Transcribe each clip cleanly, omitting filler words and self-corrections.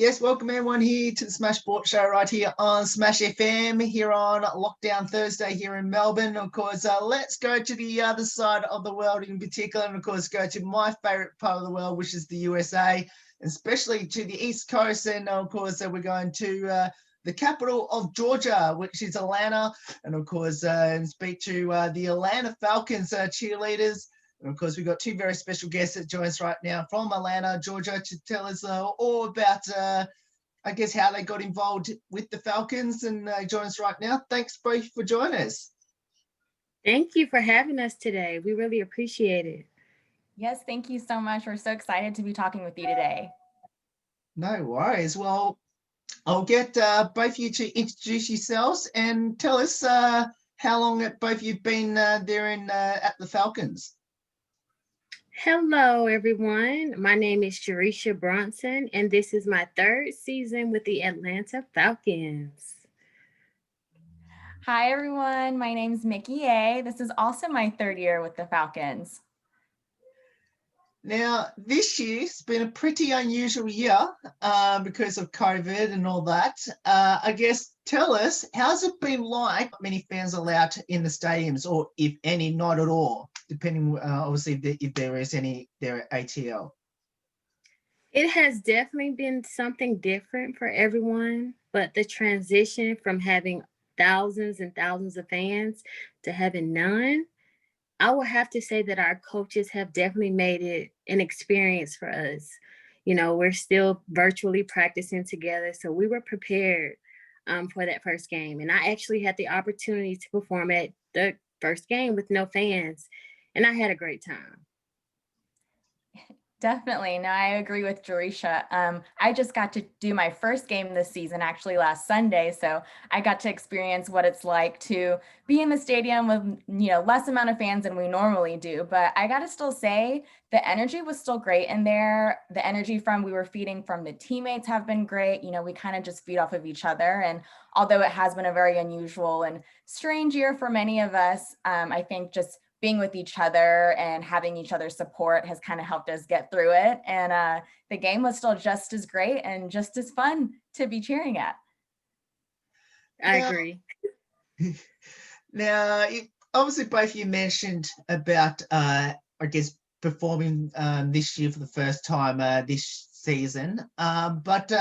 Yes, welcome everyone here to the Smash Sports Show right here on Smash FM here on Lockdown Thursday here in Melbourne. Of course, let's go to the other side of the world in particular, and of course go to my favourite part of the world, which is the USA, especially to the East Coast. And of course, we're going to the capital of Georgia, which is Atlanta, and of course speak to the Atlanta Falcons cheerleaders. And of course, we've got two very special guests that join us right now from Atlanta, Georgia, to tell us all about, I guess, how they got involved with the Falcons and join us right now. Thanks both for joining us. Thank you for having us today. We really appreciate it. Yes, thank you so much. We're so excited to be talking with you today. No worries. Well, I'll get both of you to introduce yourselves and tell us how long both of you have been there at the Falcons. Hello, everyone. My name is Jerisha Bronson, and this is my third season with the Atlanta Falcons. Hi, everyone. My name's Miki A. This is also my third year with the Falcons. Now, this year's been a pretty unusual year because of COVID and all that. I guess, tell us, how's it been like? Many fans allowed in the stadiums, or if any, not at all, depending, obviously, if there is any there at ATL? It has definitely been something different for everyone, but the transition from having thousands and thousands of fans to having none, I will have to say that our coaches have definitely made it an experience for us. You know, we're still virtually practicing together, so we were prepared for that first game. And I actually had the opportunity to perform at the first game with no fans, and I had a great time. Definitely. No, I agree with Jerisha. I just got to do my first game this season, actually last Sunday. So I got to experience what it's like to be in the stadium with, less amount of fans than we normally do. But I got to still say the energy was still great in there. The energy we were feeding from the teammates have been great. We kind of just feed off of each other. And although it has been a very unusual and strange year for many of us, I think just being with each other and having each other's support has kind of helped us get through it. And the game was still just as great and just as fun to be cheering at. I agree. Now, obviously both of you mentioned about, I guess, performing this year for the first time this season. But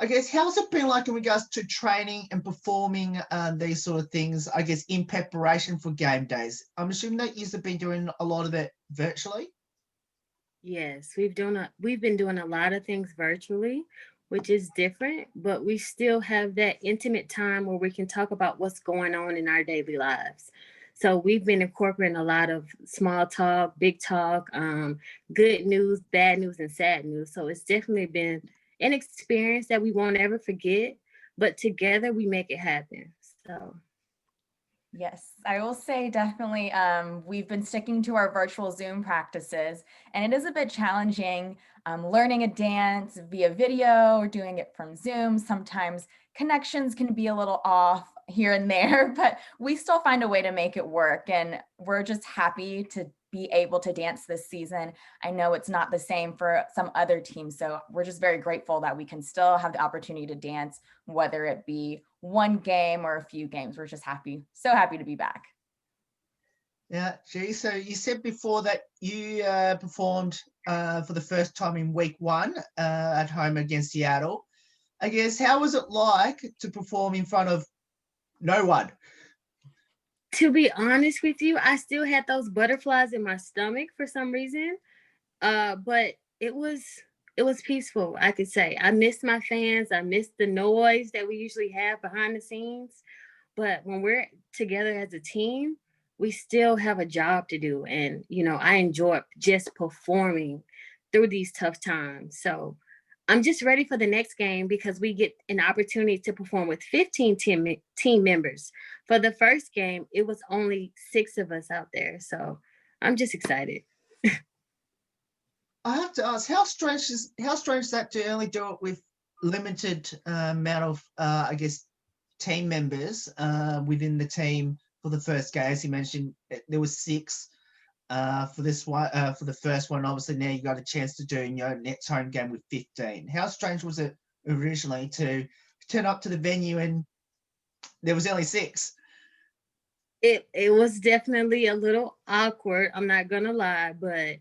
I guess, how's it been like in regards to training and performing these sort of things, I guess, in preparation for game days? I'm assuming that you've been doing a lot of it virtually? Yes, we've been doing a lot of things virtually, which is different, but we still have that intimate time where we can talk about what's going on in our daily lives. So we've been incorporating a lot of small talk, big talk, good news, bad news, and sad news. So it's definitely been an experience that we won't ever forget, but together we make it happen. So. Yes, I will say definitely we've been sticking to our virtual Zoom practices, and it is a bit challenging learning a dance via video or doing it from Zoom. Sometimes connections can be a little off here and there, but we still find a way to make it work, and we're just happy to be able to dance this season. I know it's not the same for some other teams, so we're just very grateful that we can still have the opportunity to dance, whether it be one game or a few games. We're just so happy to be back. Yeah, gee, so you said before that you performed for the first time in week one at home against Seattle. I guess, how was it like to perform in front of no one? To be honest with you, I still had those butterflies in my stomach for some reason, but it was peaceful, I could say. I missed my fans. I missed the noise that we usually have behind the scenes. But when we're together as a team, we still have a job to do. And, I enjoy just performing through these tough times. So I'm just ready for the next game because we get an opportunity to perform with 15 team members. For the first game, it was only 6 of us out there. So I'm just excited. I have to ask, how strange is that to only do it with limited amount of, I guess, team members within the team for the first game? As you mentioned, there was 6. For this one, for the first one, obviously now you got a chance to do your next home game with 15. How strange was it originally to turn up to the venue and there was only 6. It was definitely a little awkward, I'm not gonna lie, but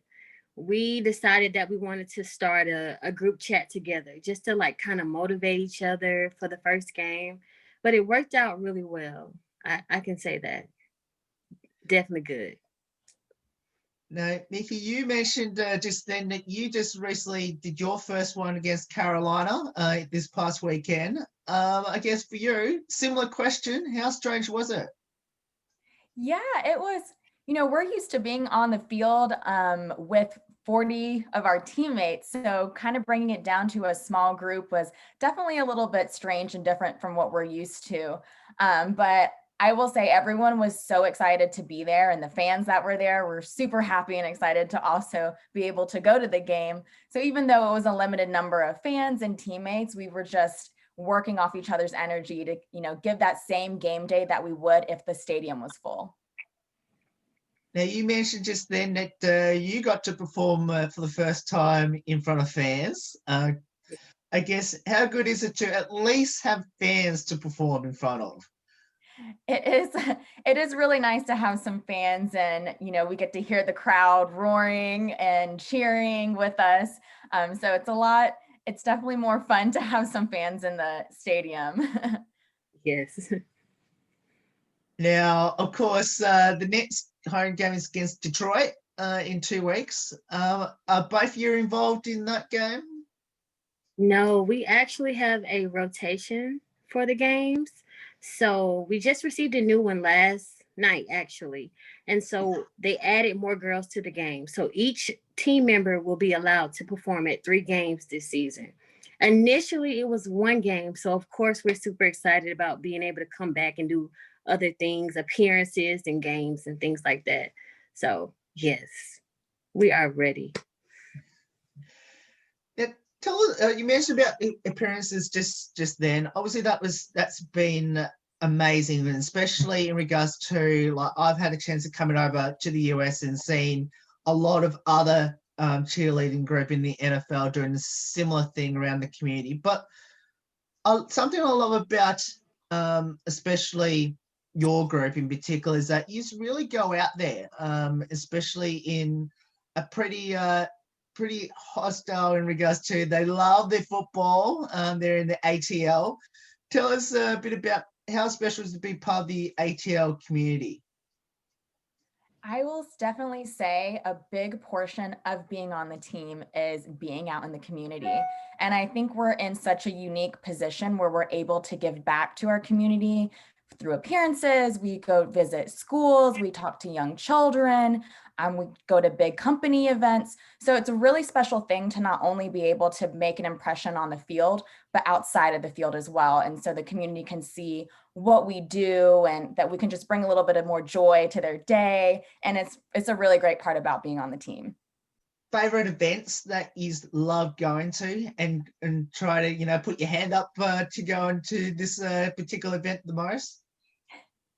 we decided that we wanted to start a group chat together just to like kind of motivate each other for the first game. But it worked out really well. I can say that. Definitely good. Now, Nikki, you mentioned just then that you just recently did your first one against Carolina this past weekend. I guess for you, similar question, how strange was it? Yeah, it was, we're used to being on the field with 40 of our teammates. So kind of bringing it down to a small group was definitely a little bit strange and different from what we're used to. But I will say everyone was so excited to be there, and the fans that were there were super happy and excited to also be able to go to the game. So even though it was a limited number of fans and teammates, we were just working off each other's energy to, give that same game day that we would if the stadium was full. Now, you mentioned just then that you got to perform for the first time in front of fans. I guess, how good is it to at least have fans to perform in front of? It is really nice to have some fans, and we get to hear the crowd roaring and cheering with us. So it's definitely more fun to have some fans in the stadium. Yes. Now, of course, the next home game is against Detroit in 2 weeks. Are both of you involved in that game? No, we actually have a rotation for the games. So we just received a new one last night, actually. And so they added more girls to the game. So each team member will be allowed to perform at 3 games this season. Initially, it was 1 game. So, of course, we're super excited about being able to come back and do other things, appearances and games and things like that. So, yes, we are ready. Tell us, you mentioned about appearances just then. Obviously, that's been amazing, and especially in regards to, like, I've had a chance of coming over to the US and seeing a lot of other cheerleading group in the NFL doing a similar thing around the community. But something I love about especially your group in particular is that you really go out there, especially in a pretty hostile in regards to, they love their football. They're in the ATL. Tell us a bit about how special it is to be part of the ATL community. I will definitely say a big portion of being on the team is being out in the community. And I think we're in such a unique position where we're able to give back to our community through appearances. We go visit schools, we talk to young children, we go to big company events. So it's a really special thing to not only be able to make an impression on the field, but outside of the field as well. And so the community can see what we do, and that we can just bring a little bit of more joy to their day. And it's a really great part about being on the team. Favorite events that you love going to, and try to, put your hand up to go into this particular event the most?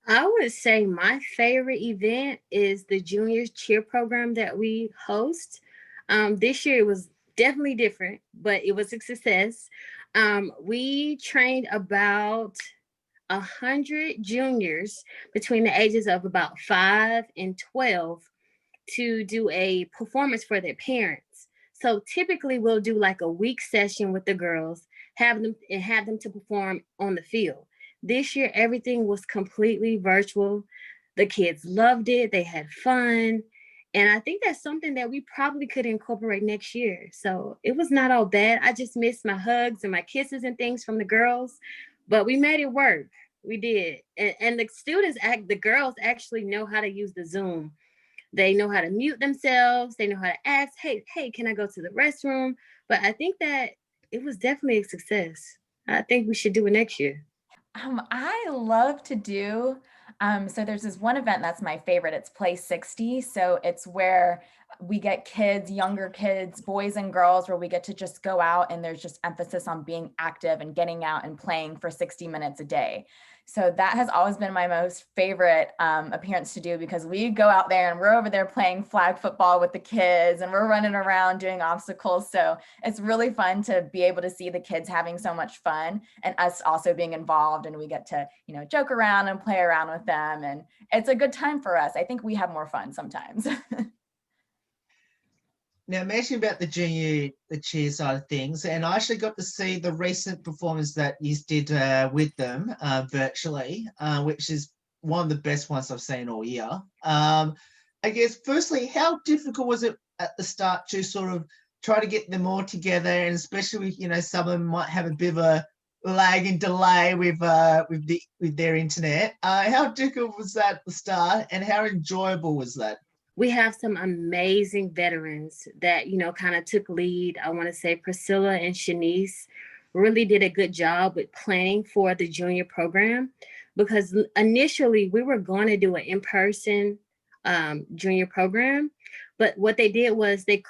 I would say my favorite event is the juniors cheer program that we host. This year it was definitely different, but it was a success. We trained about 100 juniors between the ages of about 5 and 12 to do a performance for their parents. So typically we'll do like a week session with the girls, have them to perform on the field. This year, everything was completely virtual. The kids loved it. They had fun. And I think that's something that we probably could incorporate next year. So it was not all bad. I just missed my hugs and my kisses and things from the girls, but we made it work. We did. And the girls actually know how to use the Zoom. They know how to mute themselves. They know how to ask, hey, can I go to the restroom? But I think that it was definitely a success. I think we should do it next year. I love to do, so there's this one event that's my favorite. It's Play 60. So it's where we get kids, younger kids, boys and girls, where we get to just go out, and there's just emphasis on being active and getting out and playing for 60 minutes a day. So that has always been my most favorite appearance to do, because we go out there and we're over there playing flag football with the kids and we're running around doing obstacles. So it's really fun to be able to see the kids having so much fun and us also being involved, and we get to, joke around and play around with them. And it's a good time for us. I think we have more fun sometimes. Now, mentioning about the cheer side of things, and I actually got to see the recent performance that you did with them virtually, which is one of the best ones I've seen all year. I guess, firstly, how difficult was it at the start to sort of try to get them all together, and especially with, some of them might have a bit of a lag and delay with their internet. How difficult was that at the start, and how enjoyable was that? We have some amazing veterans that, kind of took lead. I want to say Priscilla and Shanice really did a good job with planning for the junior program, because initially we were going to do an in-person junior program, but what they did was they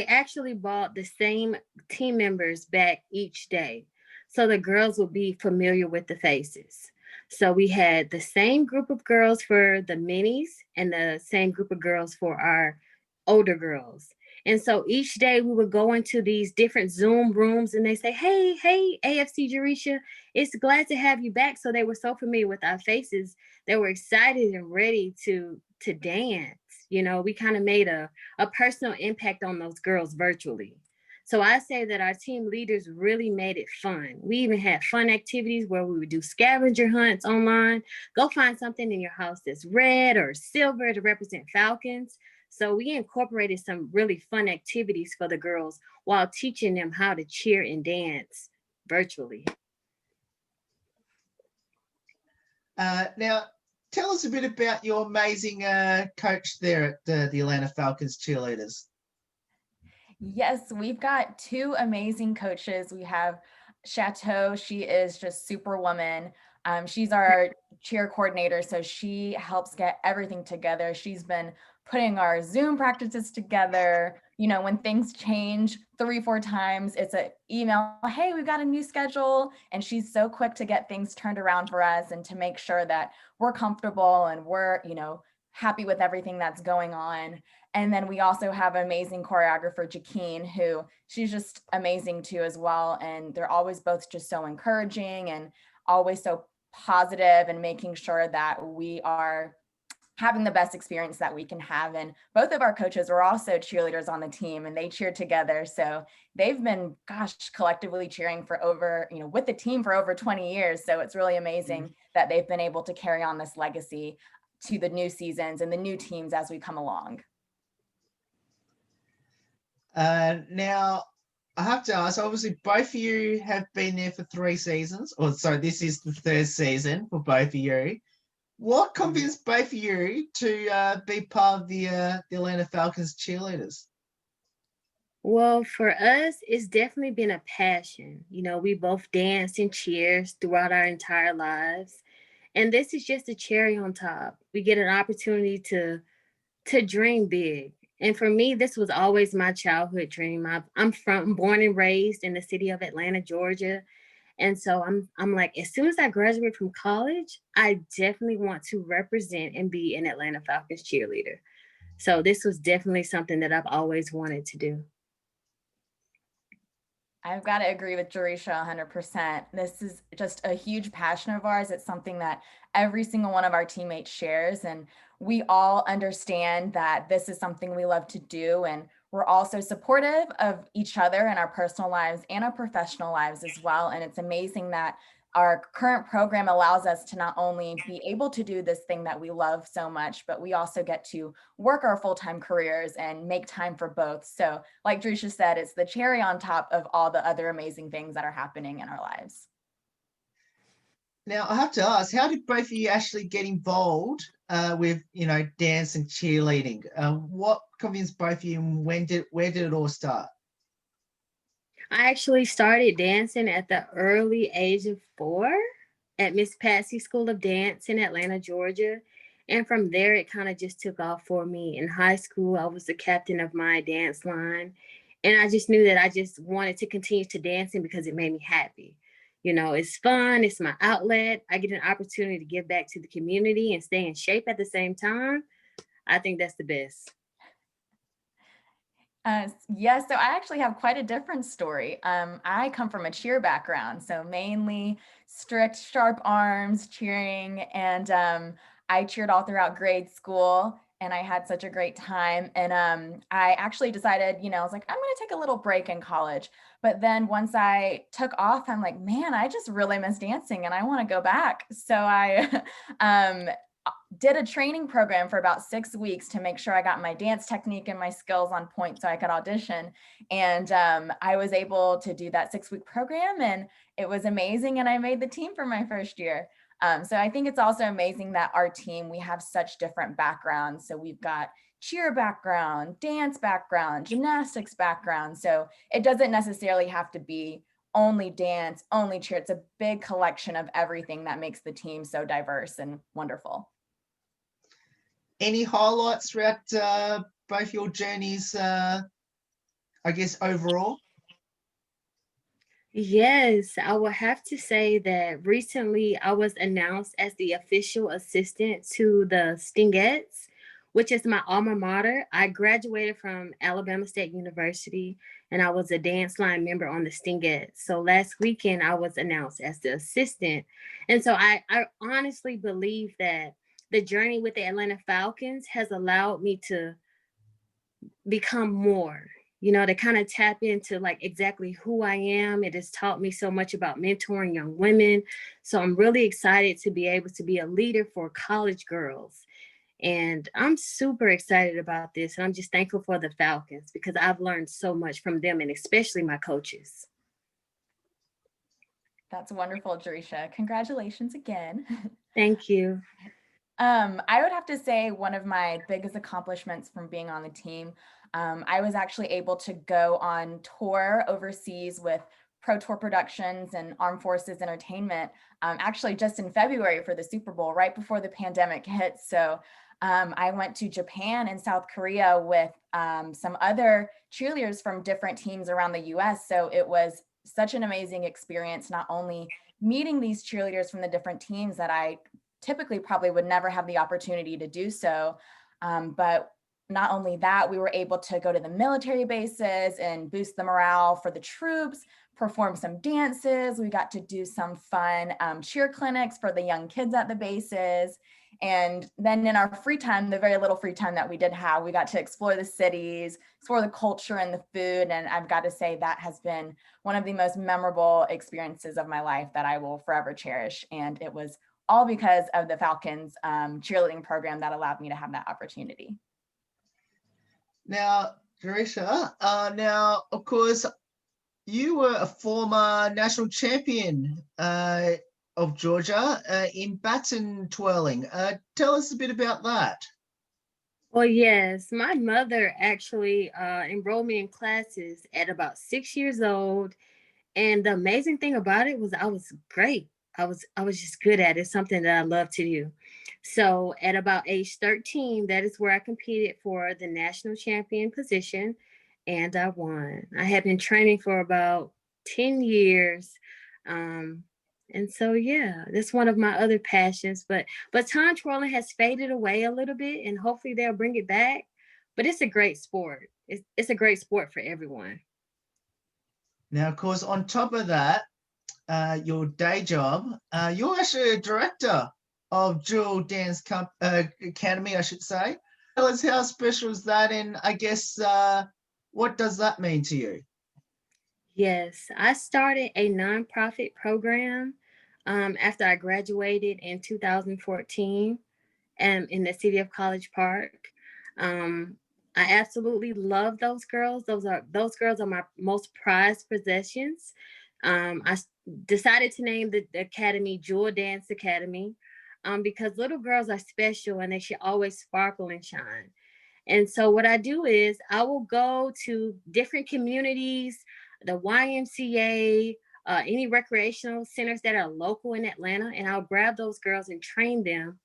actually brought the same team members back each day, so the girls would be familiar with the faces. So we had the same group of girls for the minis and the same group of girls for our older girls. And so each day we would go into these different Zoom rooms and they say, hey, AFC Jerisha, it's glad to have you back. So they were so familiar with our faces. They were excited and ready to dance. We kind of made a personal impact on those girls virtually. So I say that our team leaders really made it fun. We even had fun activities where we would do scavenger hunts online. Go find something in your house that's red or silver to represent Falcons. So we incorporated some really fun activities for the girls while teaching them how to cheer and dance virtually. Now, tell us a bit about your amazing coach there at the Atlanta Falcons Cheerleaders. Yes, we've got two amazing coaches. We have Chateau. She is just superwoman. She's our cheer coordinator, so she helps get everything together. She's been putting our Zoom practices together. When things change 3-4 times, it's an email, hey, we've got a new schedule. And she's so quick to get things turned around for us and to make sure that we're comfortable and we're, happy with everything that's going on. And then we also have amazing choreographer, Jakeen, who she's just amazing too as well. And they're always both just so encouraging and always so positive and making sure that we are having the best experience that we can have. And both of our coaches were also cheerleaders on the team, and they cheered together. So they've been, collectively cheering for over, with the team for over 20 years. So it's really amazing that they've been able to carry on this legacy to the new seasons and the new teams as we come along. Now, I have to ask, obviously, both of you have been there for 3 seasons, this is the 3rd season for both of you. What convinced both of you to be part of the Atlanta Falcons Cheerleaders? Well, for us, it's definitely been a passion. We both danced and cheers throughout our entire lives. And this is just a cherry on top. We get an opportunity to dream big. And for me, this was always my childhood dream. I'm born and raised in the city of Atlanta, Georgia. And so I'm like, as soon as I graduate from college, I definitely want to represent and be an Atlanta Falcons cheerleader. So this was definitely something that I've always wanted to do. I've got to agree with Jerisha 100%. This is just a huge passion of ours. It's something that every single one of our teammates shares, and we all understand that this is something we love to do. And we're also supportive of each other in our personal lives and our professional lives as well. And it's amazing that our current program allows us to not only be able to do this thing that we love so much, but we also get to work our full-time careers and make time for both. So like Jerisha said, it's the cherry on top of all the other amazing things that are happening in our lives. Now, I have to ask, how did both of you actually get involved with, dance and cheerleading? What convinced both of you, and where did it all start? I actually started dancing at the early age of 4 at Miss Patsy School of Dance in Atlanta, Georgia. And from there, it kind of just took off for me. In high school, I was the captain of my dance line. And I just knew that I just wanted to continue to dancing because it made me happy. You know, it's fun, it's my outlet. I get an opportunity to give back to the community and stay in shape at the same time. I think that's the best. Yes, so I actually have quite a different story. I come from a cheer background, so mainly strict, sharp arms, cheering, and I cheered all throughout grade school, and I had such a great time. And I actually decided, I was like, I'm going to take a little break in college. But then once I took off, I'm like, man, I just really miss dancing, and I want to go back. So I did a training program for about 6 weeks to make sure I got my dance technique and my skills on point so I could audition. And I was able to do that 6-week program, and it was amazing. And I made the team for my first year. So I think it's also amazing that our team, we have such different backgrounds. So we've got cheer background, dance background, gymnastics background. So it doesn't necessarily have to be only dance, only cheer. It's a big collection of everything that makes the team so diverse and wonderful. Any highlights throughout both your journeys, I guess, overall? Yes, I will have to say that recently I was announced as the official assistant to the Stingettes, which is my alma mater. I graduated from Alabama State University, and I was a dance line member on the Stingettes. So last weekend I was announced as the assistant. And so I honestly believe that the journey with the Atlanta Falcons has allowed me to become more, to kind of tap into like exactly who I am. It has taught me so much about mentoring young women. So I'm really excited to be able to be a leader for college girls. And I'm super excited about this. And I'm just thankful for the Falcons because I've learned so much from them, and especially my coaches. That's wonderful, Jerisha. Congratulations again. Thank you. I would have to say one of my biggest accomplishments from being on the team, I was actually able to go on tour overseas with Pro Tour Productions and Armed Forces Entertainment, actually just in February for the Super Bowl, right before the pandemic hit. So I went to Japan and South Korea with some other cheerleaders from different teams around the US. So it was such an amazing experience, not only meeting these cheerleaders from the different teams that I typically probably would never have the opportunity to do so. But not only that, we were able to go to the military bases and boost the morale for the troops, perform some dances. We got to do some fun cheer clinics for the young kids at the bases. And then in our free time, the very little free time that we did have, we got to explore the cities, explore the culture and the food. And I've got to say that has been one of the most memorable experiences of my life that I will forever cherish. And it was all because of the Falcons cheerleading program that allowed me to have that opportunity. Now, Jerisha, now, of course, you were a former national champion of Georgia in Baton Twirling. Tell us a bit about that. Well, yes, my mother actually enrolled me in classes at about 6 years old. And the amazing thing about it was I was great. I was just good at it, something that I love to do. So at about age 13, that is where I competed for the national champion position, and I won. I had been training for about 10 years. And so, yeah, that's one of my other passions. But baton twirling has faded away a little bit, and hopefully they'll bring it back. But it's a great sport. It's a great sport for everyone. Now, of course, on top of that, your day job, you're actually a director of Jewel Dance Academy, I should say. Tell us how special is that, and I guess what does that mean to you? Yes, I started a nonprofit program after I graduated in 2014 in the city of College Park. I absolutely love those girls. Those girls are my most prized possessions. I decided to name the academy Jewel Dance Academy because little girls are special and they should always sparkle and shine. And so what I do is I will go to different communities, the YMCA, any recreational centers that are local in Atlanta, and I'll grab those girls and train them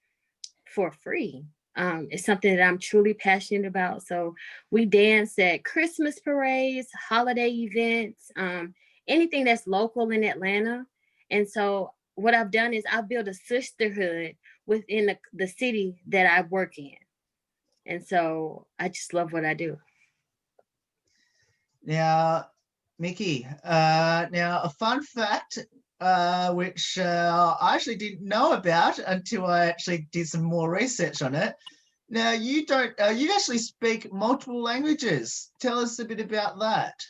for free. It's something that I'm truly passionate about. So we dance at Christmas parades, holiday events, anything that's local in Atlanta. And so what I've done is I've built a sisterhood within the city that I work in. And so I just love what I do. Now, Miki, now a fun fact, which I actually didn't know about until I actually did some more research on it. Now, you don't, you actually speak multiple languages. Tell us a bit about that.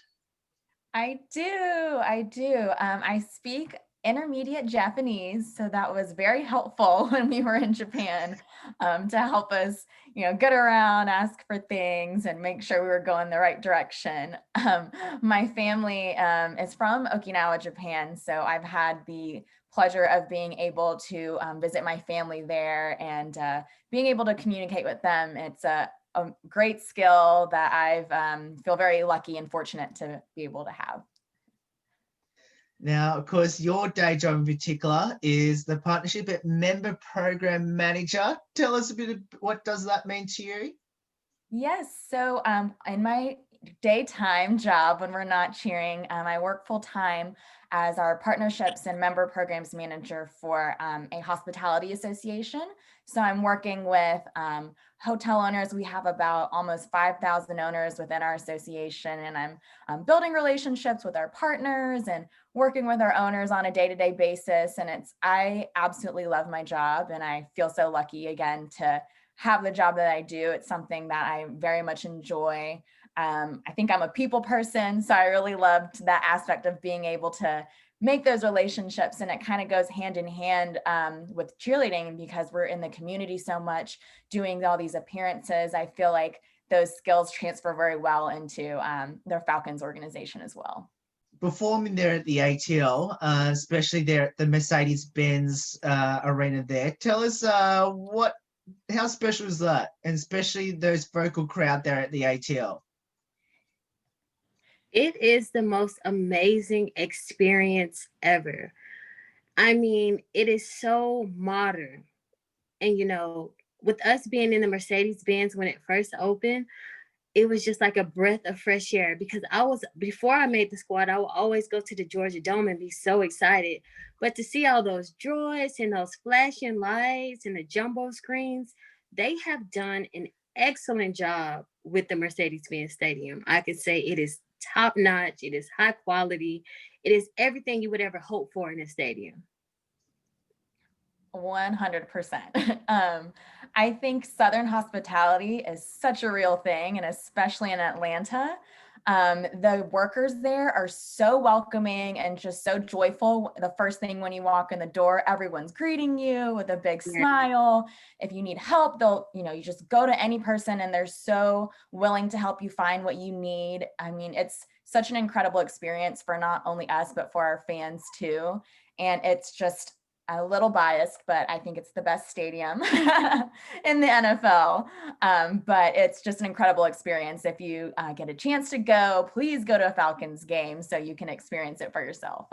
I do. I speak intermediate Japanese, so that was very helpful when we were in Japan, to help us, get around, ask for things, and make sure we were going the right direction. My family is from Okinawa, Japan, so I've had the pleasure of being able to visit my family there and being able to communicate with them. It's a great skill that I've feel very lucky and fortunate to be able to have. Now, of course, your day job in particular is the partnership at member program manager. Tell us a bit of what does that mean to you? Yes, so in my daytime job when we're not cheering, I work full time as our partnerships and member programs manager for a hospitality association. So I'm working with hotel owners. We have about almost 5,000 owners within our association, and I'm building relationships with our partners and working with our owners on a day-to-day basis. And I absolutely love my job, and I feel so lucky again to have the job that I do. It's something that I very much enjoy. I think I'm a people person, so I really loved that aspect of being able to make those relationships, and it kind of goes hand in hand with cheerleading because we're in the community so much, doing all these appearances. I feel like those skills transfer very well into their Falcons organization as well. Performing there at the ATL, especially there at the Mercedes-Benz arena there, tell us how special is that? And especially those vocal crowd there at the ATL. It is the most amazing experience ever. I mean, it is so modern. And, with us being in the Mercedes-Benz when it first opened, it was just like a breath of fresh air because before I made the squad, I would always go to the Georgia Dome and be so excited. But to see all those droids and those flashing lights and the jumbo screens, they have done an excellent job with the Mercedes-Benz Stadium. I could say it is top notch. It is high quality. It is everything you would ever hope for in a stadium. 100%. I think Southern hospitality is such a real thing, and especially in Atlanta. The workers there are so welcoming and just so joyful. The first thing when you walk in the door, everyone's greeting you with a big smile. If you need help, you just go to any person and they're so willing to help you find what you need. I mean, it's such an incredible experience for not only us, but for our fans too. And it's just a little biased, but I think it's the best stadium in the NFL. But it's just an incredible experience. If you get a chance to go, please go to a Falcons game so you can experience it for yourself.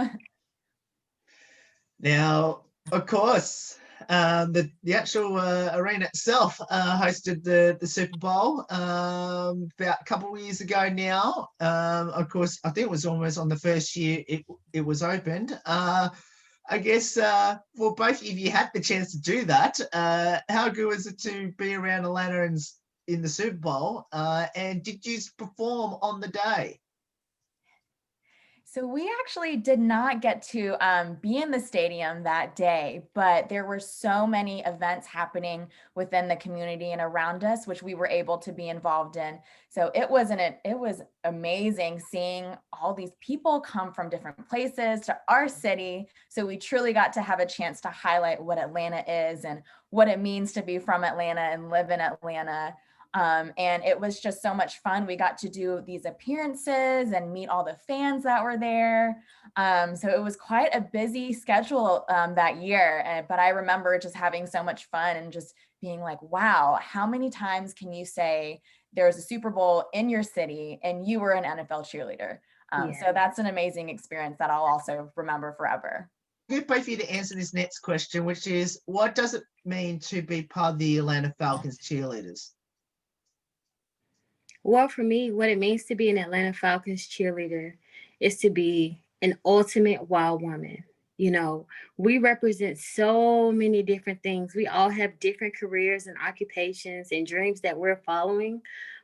Now, of course, the actual arena itself hosted the Super Bowl about a couple of years ago now. Of course, I think it was almost on the first year it was opened. I guess for both of you had the chance to do that. How good was it to be around Atlanta and in the Super Bowl? And did you perform on the day? So we actually did not get to be in the stadium that day, but there were so many events happening within the community and around us, which we were able to be involved in. So it was amazing seeing all these people come from different places to our city. So we truly got to have a chance to highlight what Atlanta is and what it means to be from Atlanta and live in Atlanta. And it was just so much fun. We got to do these appearances and meet all the fans that were there. So it was quite a busy schedule that year. But I remember just having so much fun and just being like, wow, how many times can you say there's a Super Bowl in your city and you were an NFL cheerleader? So that's an amazing experience that I'll also remember forever. Good both of you to answer this next question, which is, what does it mean to be part of the Atlanta Falcons Cheerleaders? Well, for me, what it means to be an Atlanta Falcons cheerleader is to be an ultimate wild woman. You know, we represent so many different things. We all have different careers and occupations and dreams that we're following.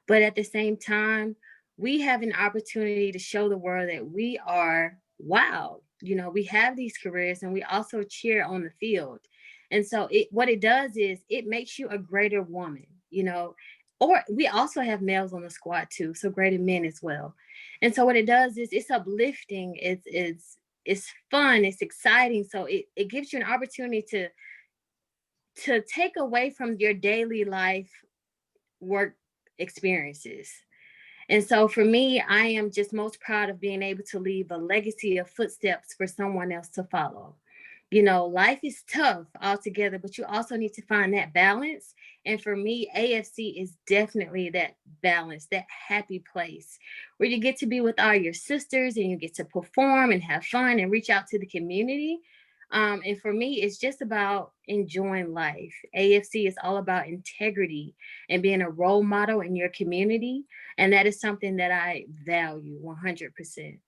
But at the same time, we have an opportunity to show the world that we are wow. You know, we have these careers and we also cheer on the field. And so what it does is it makes you a greater woman, you know, or we also have males on the squad too, so greater men as well. And so what it does is it's uplifting, it's fun, it's exciting. So it gives you an opportunity to take away from your daily life work experiences. And so for me, I am just most proud of being able to leave a legacy of footsteps for someone else to follow. You know, life is tough altogether, but you also need to find that balance. And for me, AFC is definitely that balance, that happy place where you get to be with all your sisters and you get to perform and have fun and reach out to the community. And for me, it's just about enjoying life. AFC is all about integrity and being a role model in your community. And that is something that I value 100%.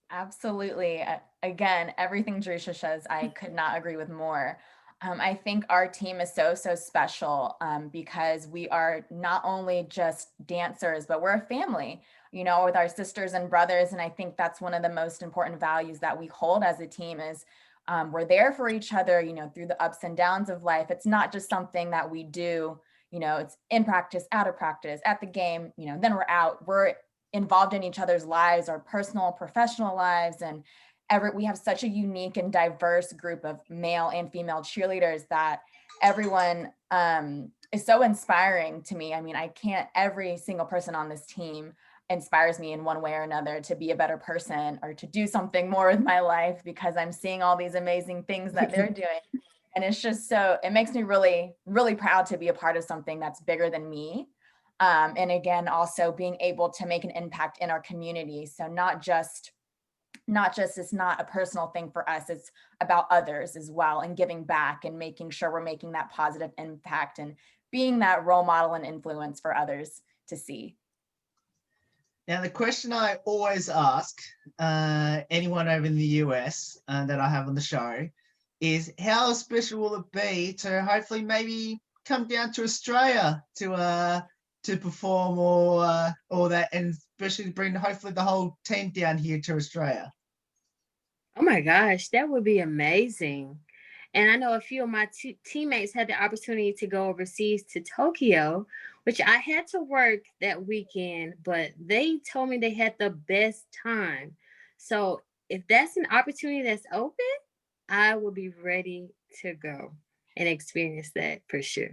Absolutely. Again, everything Jerisha says, I could not agree with more. I think our team is so, so special because we are not only just dancers, but we're a family, you know, with our sisters and brothers. And I think that's one of the most important values that we hold as a team is we're there for each other, you know, through the ups and downs of life. It's not just something that we do, you know, it's in practice, out of practice, at the game, you know, then we're out. We're involved in each other's lives, our personal, professional lives. And we have such a unique and diverse group of male and female cheerleaders that everyone is so inspiring to me. I mean, every single person on this team inspires me in one way or another to be a better person or to do something more with my life because I'm seeing all these amazing things that they're doing. And it's just it makes me really, really proud to be a part of something that's bigger than me. And again, also being able to make an impact in our community. So not just it's not a personal thing for us, it's about others as well and giving back and making sure we're making that positive impact and being that role model and influence for others to see. Now, the question I always ask anyone over in the US that I have on the show is how special will it be to hopefully maybe come down to Australia to perform or that, and especially bring hopefully the whole team down here to Australia? Oh my gosh, that would be amazing. And I know a few of my teammates had the opportunity to go overseas to Tokyo, which I had to work that weekend, but they told me they had the best time. So if that's an opportunity that's open, I will be ready to go and experience that for sure.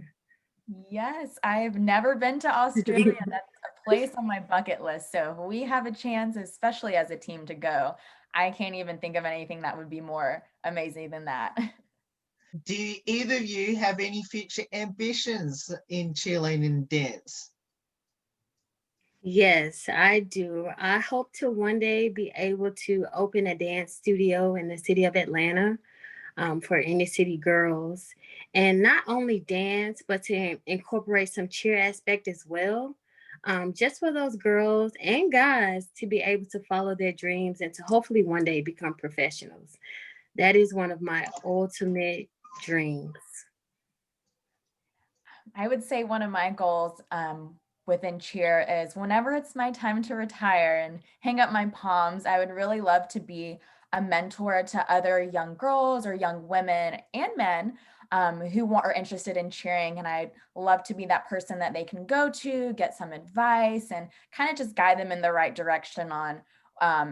Yes, I've never been to Australia. That's a place on my bucket list. So if we have a chance, especially as a team, to go, I can't even think of anything that would be more amazing than that. Do either of you have any future ambitions in cheerleading and dance? Yes, I do. I hope to one day be able to open a dance studio in the city of Atlanta for inner city girls, and not only dance, but to incorporate some cheer aspect as well. Just for those girls and guys to be able to follow their dreams and to hopefully one day become professionals. That is one of my ultimate dreams. I would say one of my goals within cheer is whenever it's my time to retire and hang up my palms, I would really love to be a mentor to other young girls or young women and men who are interested in cheering. And I'd love to be that person that they can go to, get some advice, and kind of just guide them in the right direction on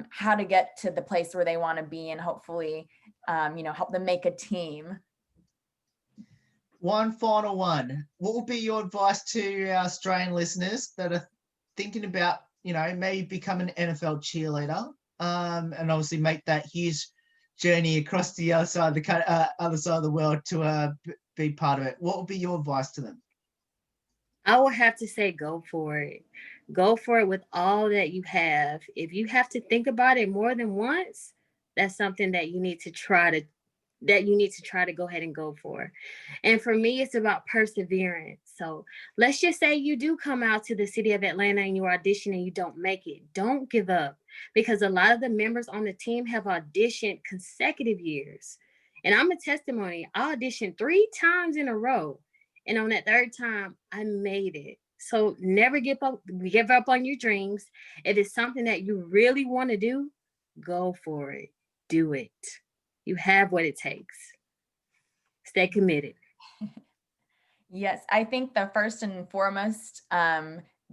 how to get to the place where they want to be and hopefully, help them make a team. One final one. What would be your advice to our Australian listeners that are thinking about, maybe become an NFL cheerleader, and obviously make that huge journey across the other side of the world to be part of it? What would be your advice to them? I would have to say go for it. Go for it with all that you have. If you have to think about it more than once, that's something that you need to try to go ahead and go for. And for me, it's about perseverance. So let's just say you do come out to the city of Atlanta and you audition and you don't make it. Don't give up. because a lot of the members on the team have auditioned consecutive years. And I'm a testimony. I auditioned 3 times in a row. And on that 3rd time, I made it. So never give up on your dreams. If it's something that you really want to do, go for it. Do it. You have what it takes. Stay committed. Yes, I think the first and foremost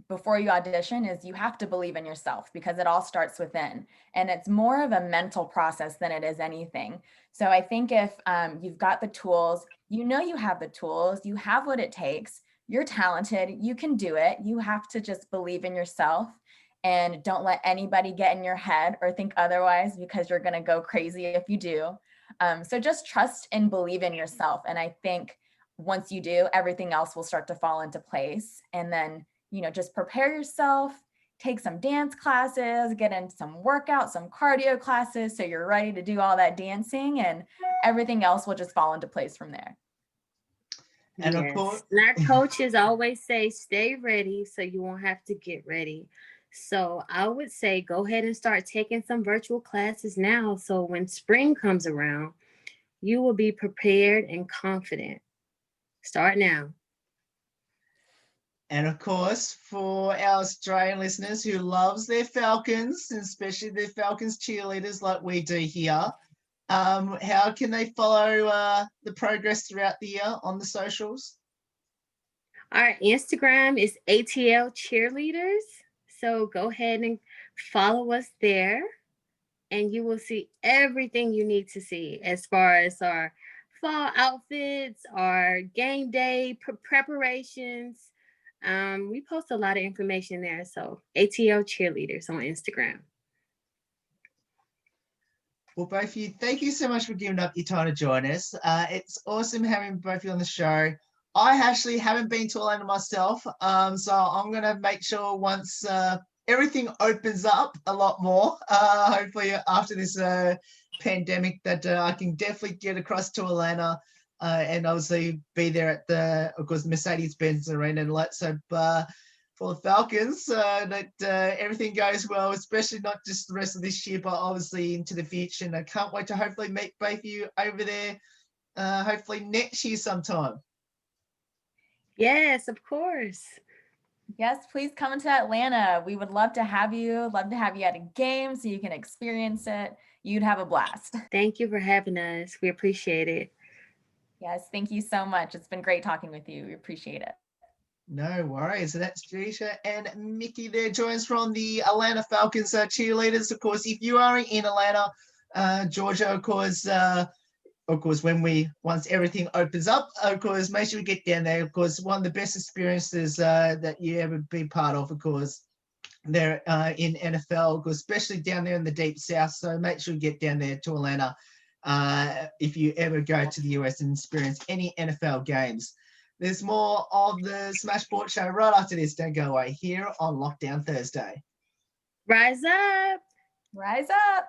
before you audition is you have to believe in yourself, because it all starts within, and it's more of a mental process than it is anything. So I think if you've got the tools, you know you have the tools, you have what it takes, you're talented, you can do it. You have to just believe in yourself and don't let anybody get in your head or think otherwise, because you're going to go crazy if you do. So just trust and believe in yourself. And I think once you do, everything else will start to fall into place. And then, you know, just prepare yourself, take some dance classes, get in some workouts, some cardio classes, so you're ready to do all that dancing, and everything else will just fall into place from there. And yes. of course, and our coaches always say, stay ready so you won't have to get ready. So I would say go ahead and start taking some virtual classes now. So when spring comes around, you will be prepared and confident. Start now. And of course, for our Australian listeners who loves their Falcons, and especially their Falcons cheerleaders like we do here, how can they follow the progress throughout the year on the socials? Our Instagram is ATL Cheerleaders. So go ahead and follow us there, and you will see everything you need to see as far as our fall outfits, our game day preparations. We post a lot of information there. So ATL Cheerleaders on Instagram. Well, both of you, thank you so much for giving up your time to join us. It's awesome having both of you on the show. I actually haven't been to Atlanta myself, so I'm going to make sure once everything opens up a lot more, hopefully after this pandemic, that I can definitely get across to Atlanta and obviously be there at the, of course, Mercedes-Benz Arena. And let's hope for the Falcons that everything goes well, especially not just the rest of this year, but obviously into the future. And I can't wait to hopefully meet both of you over there, hopefully next year sometime. Yes, of course. Yes, please come into Atlanta. We would love to have you at a game so you can experience it. You'd have a blast. Thank you for having us. We appreciate it. Yes, thank you so much. It's been great talking with you. We appreciate it. No worries. So that's Jerisha and Miki there, joins from the Atlanta Falcons cheerleaders. Of course, if you are in Atlanta, Georgia, of course, once everything opens up, of course, make sure you get down there. Of course, one of the best experiences that you ever be part of course, there in NFL, of course, especially down there in the deep south. So make sure you get down there to Atlanta if you ever go to the US and experience any NFL games. There's more of the Smash Sports Show right after this. Don't go away here on Lockdown Thursday. Rise up. Rise up.